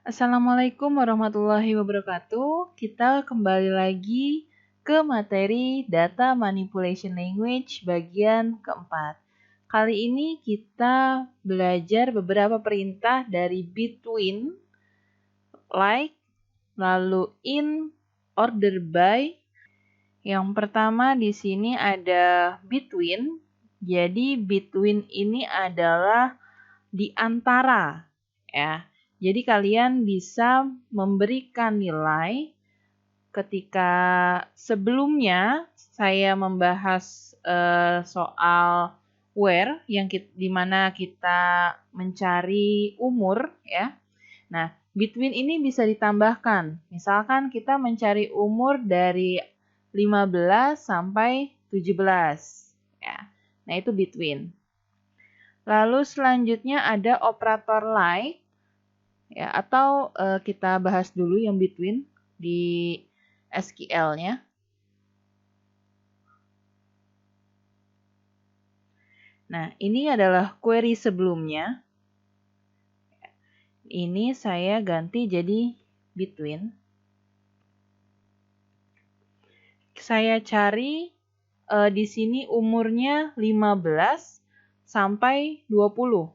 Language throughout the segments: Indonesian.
Assalamualaikum warahmatullahi wabarakatuh. Kita kembali lagi ke materi Data Manipulation Language bagian keempat. Kali ini kita belajar beberapa perintah dari between, like, lalu in, order by. Yang pertama di sini ada between. Jadi between ini adalah di antara, ya. Jadi kalian bisa memberikan nilai ketika sebelumnya saya membahas soal where di mana kita mencari umur, ya. Nah, between ini bisa ditambahkan. Misalkan kita mencari umur dari 15 sampai 17, ya. Nah, itu between. Lalu selanjutnya ada operator like, ya, atau kita bahas dulu yang between di SQL-nya. Nah, ini adalah query sebelumnya. Ini saya ganti jadi between. Saya cari di sini umurnya 15 sampai 20.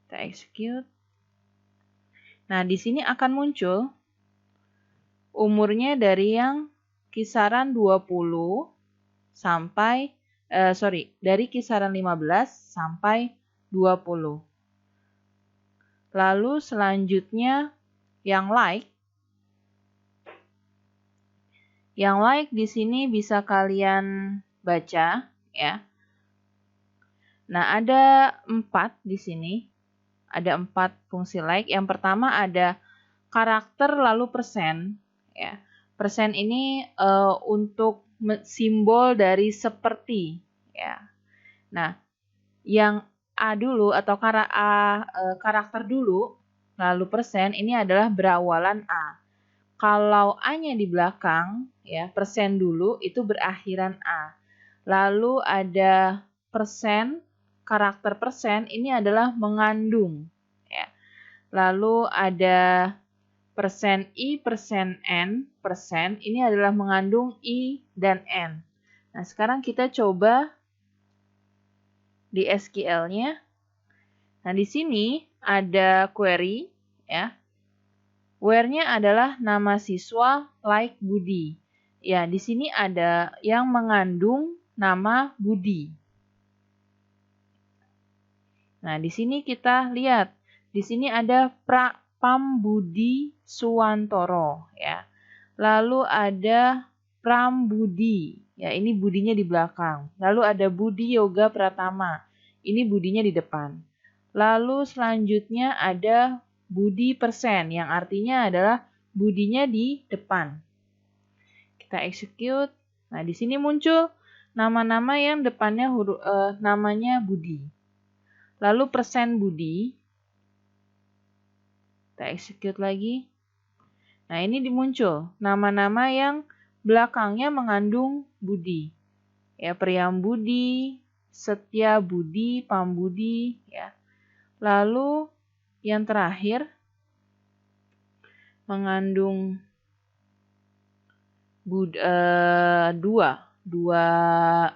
Kita execute. Nah, di sini akan muncul umurnya dari yang kisaran 20 sampai dari kisaran 15 sampai 20. Lalu selanjutnya yang like. Yang like di sini bisa kalian baca, ya. Nah, ada 4 di sini. Ada 4 fungsi like. Yang pertama ada karakter lalu persen, ya. Persen ini untuk simbol dari seperti, ya. Nah, yang A dulu atau karakter dulu, lalu persen ini adalah berawalan A. Kalau A-nya di belakang, ya, persen dulu itu berakhiran A. Lalu ada persen, karakter persen ini adalah mengandung, ya. Lalu ada persen I, persen N, persen ini adalah mengandung I dan N. Nah, sekarang kita coba di SQL-nya. Nah, di sini ada query, ya. Where-nya adalah nama siswa like Budi. Ya, di sini ada yang mengandung nama Budi. Nah, di sini kita lihat, di sini ada Pambudi Suwantoro, ya. Lalu ada Prambudi, ya, ini budinya di belakang. Lalu ada Budi Yoga Pratama, ini budinya di depan. Lalu selanjutnya ada Budi persen, yang artinya adalah budinya di depan. Kita execute. Nah, di sini muncul nama-nama yang depannya namanya Budi. Lalu persen Budi. Kita execute lagi. Nah, ini dimuncul nama-nama yang belakangnya mengandung Budi. Ya, Priam Budi, Setia Budi, Pambudi, ya. Lalu yang terakhir mengandung dua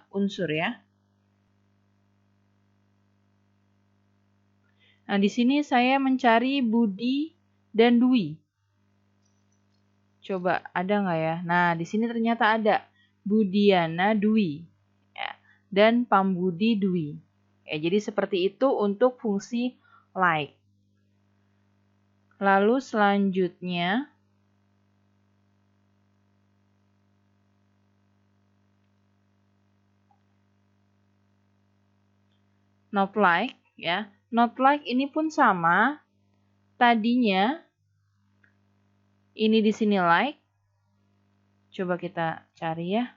unsur, ya. Nah, di sini saya mencari Budi dan Dwi. Coba ada nggak ya? Nah, di sini ternyata ada Budiana Dwi, ya, dan Pambudi Dwi. Ya, jadi seperti itu untuk fungsi like. Lalu selanjutnya not like, ya. Not like ini pun sama. Tadinya ini di sini like. Coba kita cari, ya.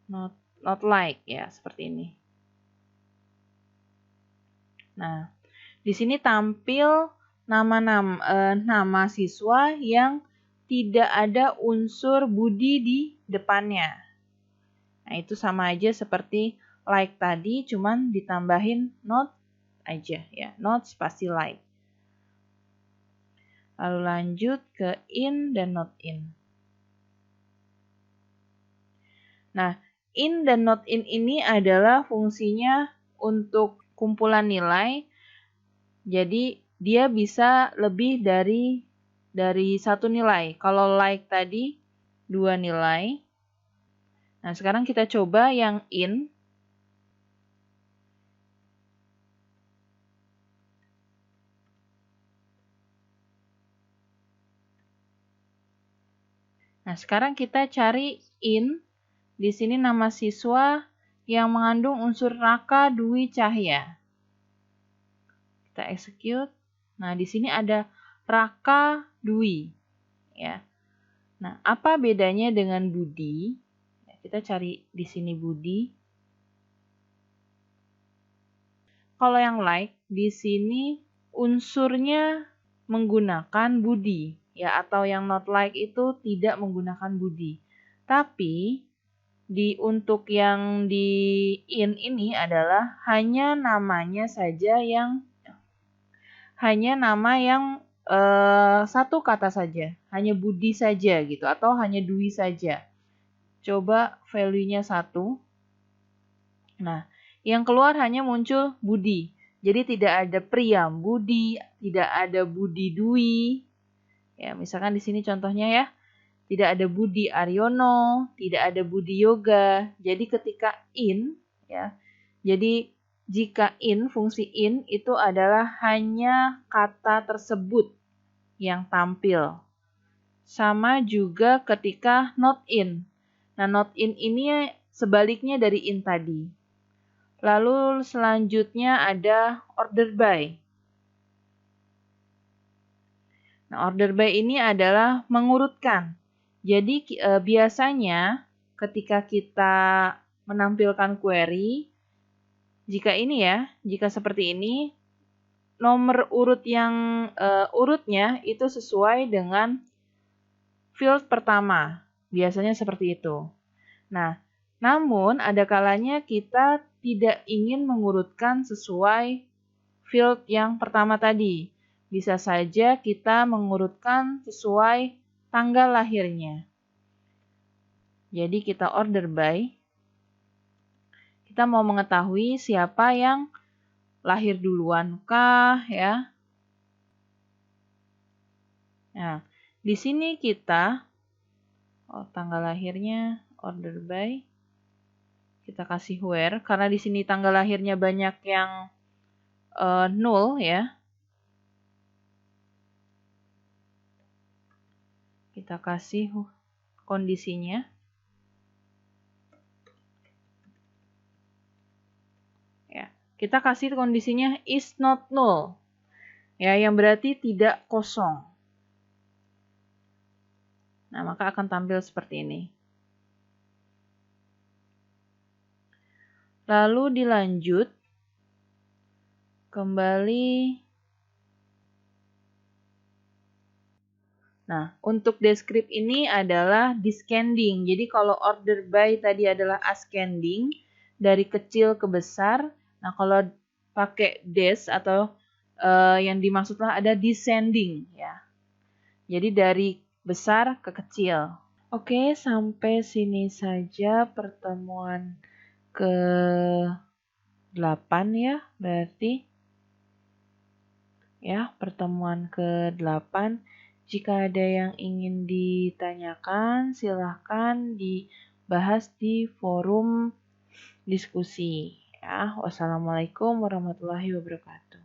Not like, ya, seperti ini. Nah, di sini tampil nama siswa yang tidak ada unsur Budi di depannya. Nah, itu sama aja seperti like tadi, cuman ditambahin not aja, ya, not spasi like. Lalu lanjut ke in dan not in. Nah, in dan not in ini adalah fungsinya untuk kumpulan nilai. Jadi dia bisa lebih dari satu nilai. Kalau like tadi 2 nilai. Nah, sekarang kita coba yang in. Nah, sekarang kita cari in. Di sini nama siswa yang mengandung unsur Raka, Dwi, Cahya. Kita execute. Nah, di sini ada Raka, Dwi. Ya. Nah, apa bedanya dengan Budi? Kita cari di sini Budi. Kalau yang like, di sini unsurnya menggunakan Budi. Ya, atau yang not like itu tidak menggunakan Budi. Tapi untuk yang di in ini adalah hanya namanya saja hanya nama yang satu kata saja, hanya Budi saja gitu, atau hanya Dwi saja. Coba value-nya 1. Nah, yang keluar hanya muncul Budi. Jadi tidak ada Priam Budi, tidak ada Budi Dwi. Ya, misalkan di sini contohnya ya. Tidak ada Budi Aryono, tidak ada Budi Yoga. Jadi ketika in, ya. Jadi jika in, fungsi in itu adalah hanya kata tersebut yang tampil. Sama juga ketika not in. Nah, not in ini sebaliknya dari in tadi. Lalu selanjutnya ada order by. Nah, order by ini adalah mengurutkan. Jadi biasanya ketika kita menampilkan query, jika seperti ini, nomor urut yang urutnya itu sesuai dengan field pertama. Biasanya seperti itu. Nah, namun ada kalanya kita tidak ingin mengurutkan sesuai field yang pertama tadi. Bisa saja kita mengurutkan sesuai tanggal lahirnya. Jadi kita order by. Kita mau mengetahui siapa yang lahir duluan kah ya. Nah, di sini kita tanggal lahirnya order by. Kita kasih where karena di sini tanggal lahirnya banyak yang null ya. Kita kasih kondisinya. Ya, kita kasih kondisinya is not null. Ya, yang berarti tidak kosong. Nah, maka akan tampil seperti ini. Lalu dilanjut kembali. Nah, untuk descript ini adalah descending. Jadi kalau order by tadi adalah ascending, dari kecil ke besar. Nah, kalau pakai des atau yang dimaksudlah ada descending ya. Jadi dari besar ke kecil. Oke, sampai sini saja pertemuan ke-8 ya, berarti. Ya, pertemuan ke-8. Jika ada yang ingin ditanyakan, silahkan dibahas di forum diskusi. Ya, wassalamualaikum warahmatullahi wabarakatuh.